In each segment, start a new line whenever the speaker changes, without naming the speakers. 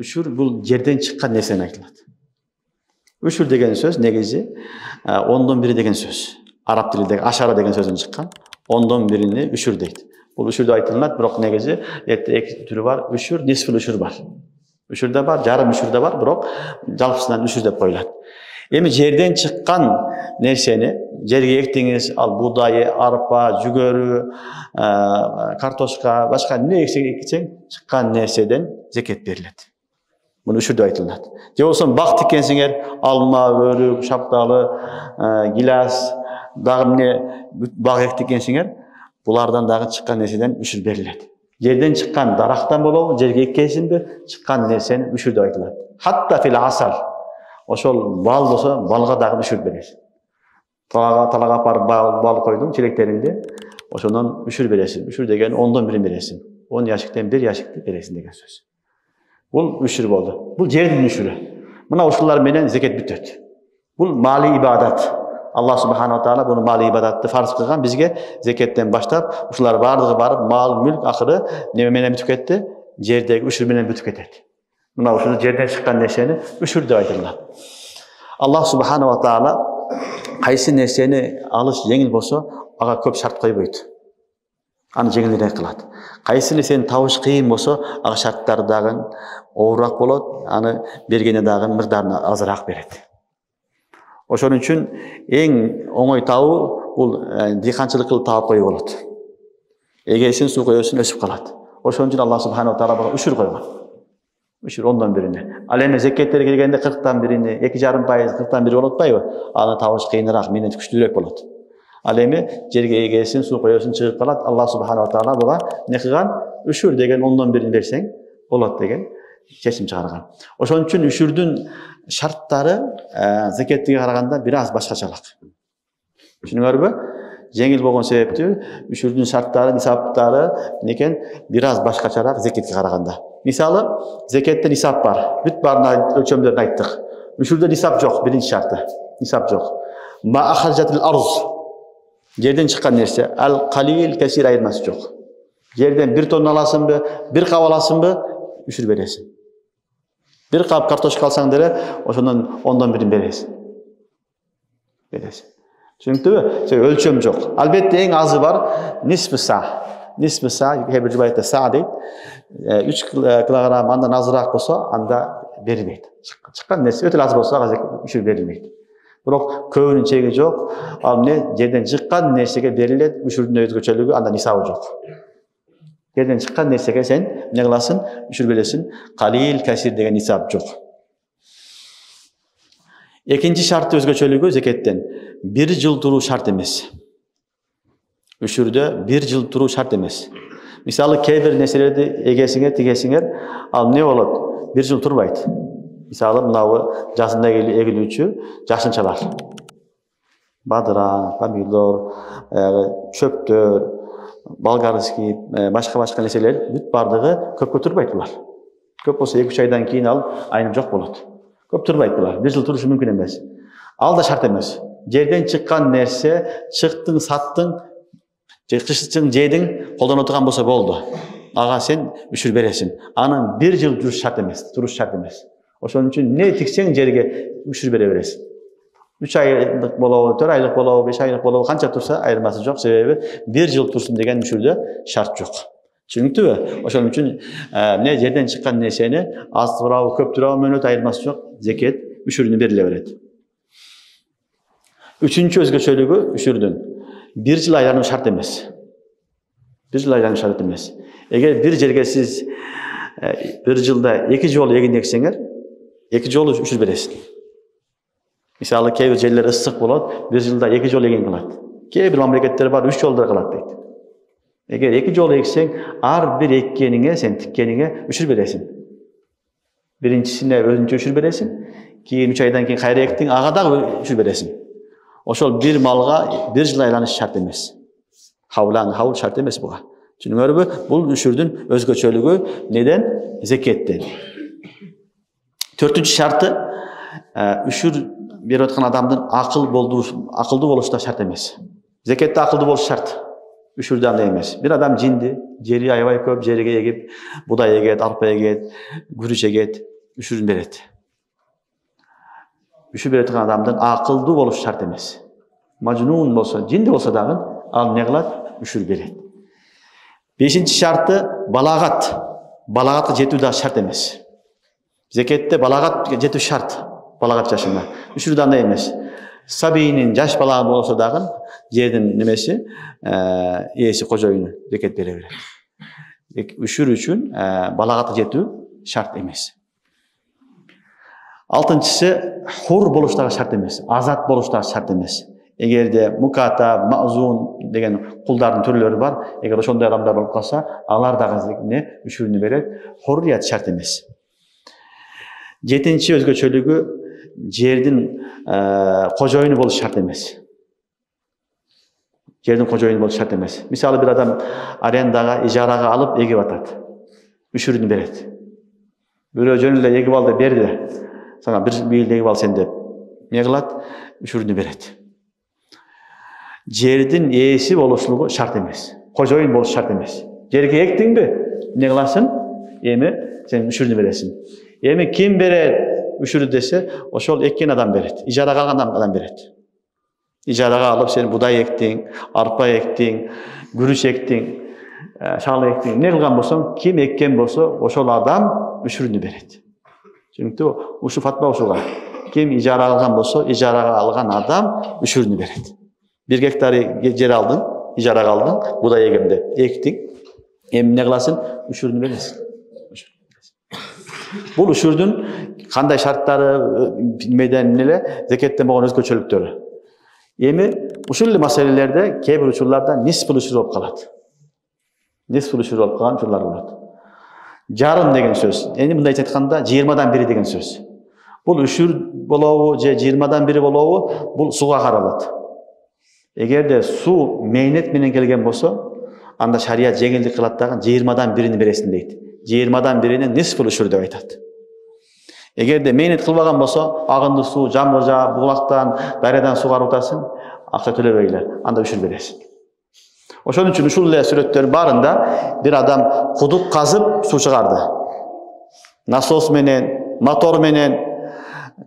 Үшүр бул жерден чыккан нерсени айтылат. Үшүр деген сөз негизи 1/10 деген сөз. Араб тилиндеги ашара деген сөздөн чыккан. 1/10 үшүр дейт. Бул үшүрдө айтылат, бирок негизи эки түрү бар. Үшүр, нисфил үшүр бар. Үшүр да бар, жарым үшүр да бар, бирок жалпысынан үшүр деп коюлат. Эми жерден чыккан нерсени, жерге эктиңиз, ал буудай, арпа, жүгөрү, картошка, башка эмне эксең, чыккан нерседен зекет берилет. Муну үшүр деп айтылат. Же болсо бак тиккенсиңер, алма, өрүк, шапталы, гилас, дагы эмне бак эктикенсиңер, булардан дагы чыккан нерседен үшүр берилет. Жерден чыккан дарактан болобу, жерге эккенсинби, чыккан нерсени үшүр деп айтылат. Хатта фил асал. Ошол бал болсо, балга дагы үшүр бересиң. Талага апарып бал койдуң челектеринде, ошондон үшүр бересиң. Үшүр деген 1/10 бересиң. 10 яшиктен 1 яшикти бересиң деген сөз. Бул үшүр болду. Бул жердин үшүрү. Мына ушулар менен зекет бүтөт. Бул мали ибадат. Аллах субхана ва таала буну мали ибадатты фарз кылган, бизге зекеттен баштап, ушулар бардыгы барып, мал, мүлк акыры неме менен бүтүп кетти? Жердеги үшүр менен бүтүп кетет. Мына ушул жерден чыккан нерсени үшүр деп айтылат. Аллах субхана ва таала кайсы нерсени алыш жеңил болсо, ага көп шарт койбойт. Аны жеңилирээк кылат. Кайсы нерсени табыш кыйын болсо, ага шарттары дагы оорураак болот, аны бергене дагы мырдарын азыраак берет. Ошон үчүн эң оңой табуу бул дыйканчылык кылып таап коюу болот. Эгесин, суу коесун, өсүп калат. Ошон үчүн Аллах субхана ва таала буга үшүр койгон. Үшүр 1/10. Ал эми зекеттер келгенде 40/1, 2,5%, 40/1 болуп атпайбы? Аны табыш кыйыныраак, менен күчтүүрөөк болот. Ал эми жерге эгесин, суу коесун чыгып калат. Аллах субхана ва таала буга не кылган? Үшүр деген 1/10 берсең болот деген чечим чыгарган. Ошон үчүн үшүрдүн шарттары зекеттиге караганда бир аз башкачалык. Түшүнүңөрбү? Жеңил болгон себептүү үшүрдүн шарттары, нисаптары некен бир аз башкачараак зекетке караганда. Мисалы, зекетте нисап бар. Бүт барын өлчөмдөрүн айттык. Үшүрдө нисап жок, биринчи шарты. Нисап жок. Ма ахаржатил арз. Жерден чыккан нерсе, ал калил кесир айырмасы жок. Жерден 1 тонна аласыңбы, 1 кап аласыңбы, үшүр бересиң. 1 кап картошка алсаң деле, ошондон 1/10 бересиң. Түшүнүктүбү? Өлчөм жок. Албетте эң азы бар, нисфи са. Нисфи са, кээ бир жубайда са дейт. 3 килограмм андан азыраак болсо, анда берилбейт. Чыккан нерсе өтө аз болсо, ага үшүр берилбейт. Бирок көбүнүн чеги жок. Ал эмне? Жерден чыккан нерсеге берилет, үшүрдүн өзгөчөлүгү, анда нисабы жок. Жерден чыккан нерсеге сен эмне кыласың? Үшүр бересиң. Калил касир деген нисап жок. Экинчи шарты өзгөчөлүгү зекеттен 1 жыл туруу шарт эмес. Үшүрдө 1 жыл туруу шарт эмес. Мисалы, кээ бир нерселерди эгесиңер, тигесиңер, ал эмне болот? 1 жыл турбайт. Мисалы, мынабы жазында эгилүүчү жашынчалар. Бадыраң, помидор, чөптөр, болгарский, башка нерселер бүт бардыгы көпкө турбайт булар. Көп болсо 2-3 айдан кийин ал айнып жок болот. Көп турбайт булар. 1 жыл турушу мүмкүн эмес. Ал да шарт эмес. Жерден чыккан нерсе, чыктың, саттың, жекчиштин жедиң колдоно турган болсо болду. Ага сен үшүр бересиң. Анын 1 жыл туруш шарт эмес, туруш шарт эмес. Ошон үчүн не тиксең жерге үшүр бере бересиң. 3 айлык болобу, 4 айлык болобу, 5 айлык болобу, канча турса айырмасы жок, себеби 1 жыл турсун деген үшүрдө шарт жок. Түшүнүктүбү? Ошон үчүн эмне жерден чыккан нерсени аз турабы, көп турабы мөөнөт айырмасы жок, зекет үшүрүнө бериле берет. Үчүнчү өзгөчөлүгү үшүрдүн 1 жыл айлануу шарт эмес. 1 жыл айлануу шарт эмес. Эгер бир жерге сиз 1 жылда 2 жолу эгин эксеңер, 2 жолу үшүр бересиң. Мисалы, кээ бир жерлер ысык болот, 1 жылда 2 жолу эгин кылат. Кээ бир мамлекеттер бар, 3 жолу да кылат дейт. Эгер 2 жолу эксең, ар бир эккениңе, сен тиккениңе үшүр бересиң. Биринчисине өзүнчө үшүр бересиң, кийин 3 айдан кийин кайра эктиң, ага дагы үшүр бересиң. Ошол бир малга 1 жыл айланыш шарт эмес. Хаул шарт эмес буга. Түшүнүңөрбү? Бул үшүрдүн өзгөчөлүгү неден? Зекеттен. 4-үнчү шарты үшүр берип аткан адамдын акылдуу болушу да шарт эмес. Зекетте акылдуу болуш шарт. Үшүрдө андай эмес. Bir adam жинди, жери аябай көп, жерге эгип, будай эгет, арпа эгет, күрүч эгет, үшүрүн берет. Үшүр бере турган адамдын акылдуу болушу шарт эмес. Majnun болсо, жинди болсо дагы ал не кылат? Үшүр берет. Бешинчи шарты балагат. Балагатка жетүү да шарт эмес. Зекетте балагат жетүү шарт. Балагат жашына. Үшүрдө андай эмес. Сабийнин жаш бала болсо дагы жердин немеси, ээси кожоюну зекет бере берет. Үшүр үчүн балагатка жетүү шарт эмес. Алтынчысы хур болуш дагы шарт эмес. Азат болуш дагы шарт эмес. Эгерде муката, маъзун деген кулдардын түрлөрү бар, эгер ошондой адамдар болуп калса, алар дагы үшүрүнү берет. Хуррият шарт эмес. Жетинчи өзгөчөлүгү жердин кожоюну болуш шарт эмес. Жердин кожоюну болуш шарт эмес. Мисалы бир адам арендага, ижарага алып эгип атат. Үшүрүнү берет. Бирөө жөн эле эгип ал деп берди. Сага бир бийил эгип ал сен деп. Не кылат? Үшүрүнү берет. Жердин ээси болушулугу шарт эмес. Кожоюн болуш шарт эмес. Жерге эктиңби? Не кыласың? Эми сен үшүрүнү бересиң. Эми ким берет үшүрү десе, ошол эккен адам берет. Ижарага алган адам берет. Ижарага алып сен будай эктиң, арпа эктиң, күрүч эктиң, шал эктиң. Не кылган болсоң, ким эккен болсо, ошол адам үшүрүнү берет. Түшүнүктүбү? Ушу фатва ушуга. Ким ижарага алган болсо, ижарага алган адам үшүрүнү берет. 1 гектар жер алдың, ижарага алдың, будай эгем деп эктиң. Эми не кыласың? Үшүрүнү бересиң. Бул үшүрдүн кандай шарттары меден эле зекеттен болгон өзгөчөлүктөрү. Эми ушул эле маселелерде кээ бир учурларда нисфул үшүр болуп калат. Нисфул үшүр болуп калган учурлар болот. Жарым деген сөз. Эми мындай айтканда 20-дан 1 деген сөз. Бул үшүр болобу же 20-дан 1 болобу, бул суга каралат. Эгерде суу мэйнет менен келген болсо, анда шарият жеңилдик кылат дагы 20-дан 1-ни бересиң дейт. 20-дан 1-ни нисфул үшүр деп айтат. Эгерде мэйнет кылбаган болсо, агынды суу жамгыр жаап, булактан, дарыядан сугарып атасың, акча төлөбөй эле, анда үшүр бересиң. Ошон үчүн ушул эле сүрөттөр барында бир адам кудук казып суу чыгарды. Насос менен, мотор менен,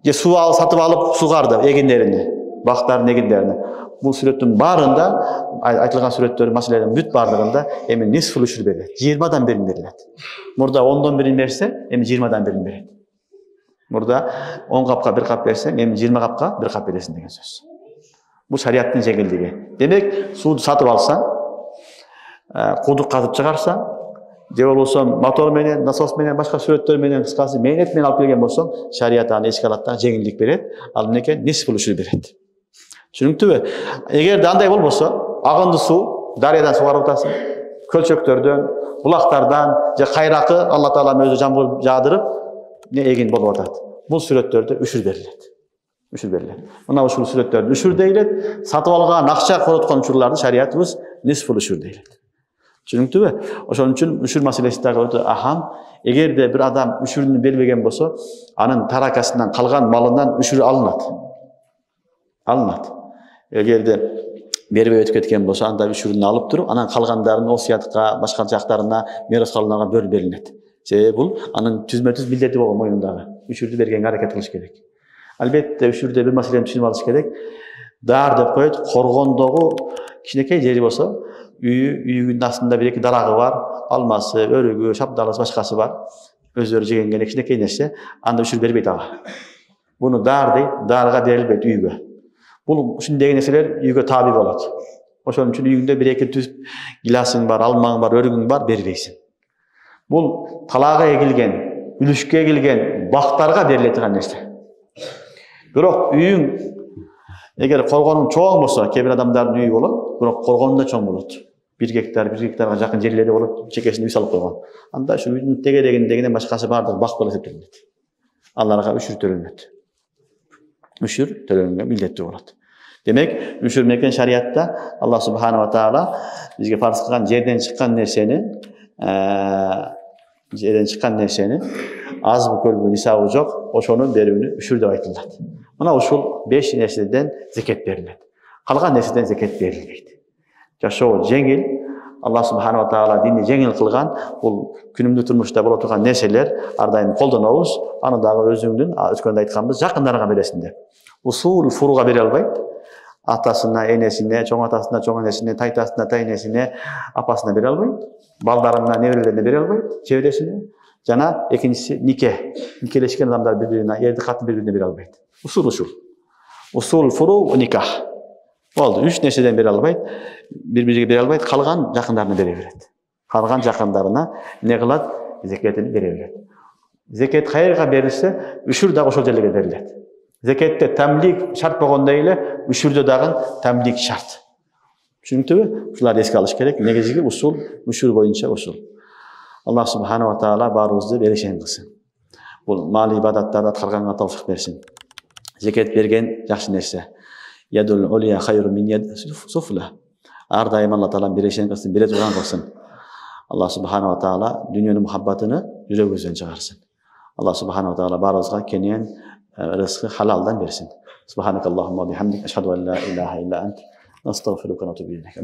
же суу алып сатып алып сугарды эгиндерини, бактардын эгиндерини. Бул сүрөттүн барында айтылган сүрөттөр маселелердин бүт бардыгында эми нисфул үшүр берилет. 20-дан 1 берилет. Мурда 10-дон 1 берсе, эми 20-дан 1 берет. Мурда 10 капка 1 кап берсең, эми 20 капка 1 кап бересиң деген сөз. Бул шариаттын жеңилдиги. Демек, сууду сатып алсаң, кудук казып чыгарсаң, же болбосо мотор менен, насос менен, башка сүрөттөр менен, кыскасы мэйнет менен алып келген болсоң, шарият аны эске алат да жеңилдик берет. Ал эмнеке? Нисфул үшүр берет. Түшүнүктүбү? Эгерде андай болбосо, агынды суу дарыядан сугарып атасың, көлчөктөрдөн, булактардан же кайракы Алла Таала өзү жамгыр жаадырып, эгин болуп атат. Бул сүрөттөрдө үшүр берилет. Үшүр берилет. Мына ушул сүрөттөрдү үшүр дейилет. Сатып алган акча короткон учурларды шариятыбыз нисфул үшүр дейилет. Түшүнүктүбү? Ошон үчүн үшүр маселеси дагы өтө ахам. Эгерде бир адам үшүрүнү бербеген болсо, анын таракасынан калган малынан үшүр алынат. Эгерде бербей өтүп кеткен болсо, анда үшүрүнү алып туруп, анан калгандарын осуятка, башка жактарына, мирас калууга бөлүп берилет. Себеби бул анын түзмө-түз милдети болгон моюнундагы. Үшүрдү бергенге аракет кылыш керек. Албетте үшүрдө бир маселени түшүнүп алыш керек. Дар деп коет, коргондогу кичинекей жери болсо, үйүнүн астында 1-2 дарагы бар, алмасы, өрүгү, шабдалысы, башкасы бар. Өздөрү жегенге кичинекей нерсе, анда үшүр бербейт ага. Буну дар дейт, дарга берилбейт үйгө. Бул ушундагы нерселер үйгө таби болот. Ошон үчүн үйүңдө 1-2 түз гиласың бар, алмаң бар, өрүгүң бар, бербейсиң. Бул талага эгилген, үлүшкө эгилген бактарга бериле турган нерсе. Бирок үйүң эгер коргонуң чоң болсо, кээ бир адамдардын үйү болот, бирок коргону да чоң болот. 1 гектарга жакын жерлери болот, чекесине үй салып койгон. Анда ушу үйдүн тегерегиндегинен башкасы бардыгы бак болуп эсептелинет. Аларга үшүр төлөнөт. Үшүр төлөнгө милдеттүү болот. Демек, үшүр менен шариятта Алла субханала таала бизге фарз кылган жерден чыккан нерсени азбы көлбү нисабы жок, ошону берүүнү үшүр деп айтылат. Мына ушул 5 нерседен зекет берилет. Калган нерседен зекет берилбейт. Жашоо жеңил. Аллах субхана ва таала динди жеңил кылган. Бул күнүмдүк турмушта боло турган нерселер ар дайым колдонобуз. Аны дагы өзүңдүн өткөндө айтканбыз жакындарыңа бересиң деп. Усул фуруга бере албайт. Атасына, энесине, чоң атасына, чоң энесине, тайтасына, тайнесине, апасына бере албайт. Балдарына, неберелерине бере албайт, чебересине. Жана экинчиси нике. Никелешкен адамдар бири-бирине, эрди катын бири-бирине бере албайт. Усул. Усул фуру никах. Болду. 3 нерседен бере албайт. Бири-бириге бере албайт, калган жакындарына бере берет. Калган жакындарына эмне кылат? Зекетин бере берет. Зекет кайерге берилсе, үшүр дагы ошол жерге берилет. Зекетте тамлик шарт болгондой эле, үшүрдө дагы тамлик шарт. Түшүнүктүбү? Ушуларды эске алыш керек. Негизги усул, үшүр боюнча усул. Аллах субхана ва таала баарыбызды берешен кылсын. Бул мал ибадаттарды аткарганга тавфик берсин. Зекет берген жакшы нерсе. Ядул улия хайру мин яд суфла. Ар дайым Алла таала берешен кылсын, бере турган кылсын. Аллах субхана ва таала дүйнөнүн мухаббатыны жүрөгүбүздөн чыгарсын. Аллах субхана ва таала баарыбызга кенен рызкы халалдан берсин. Субханакаллахумма бихамдик ашхаду ан ла илаха илля ант. Настагфирука ва натубу илейк.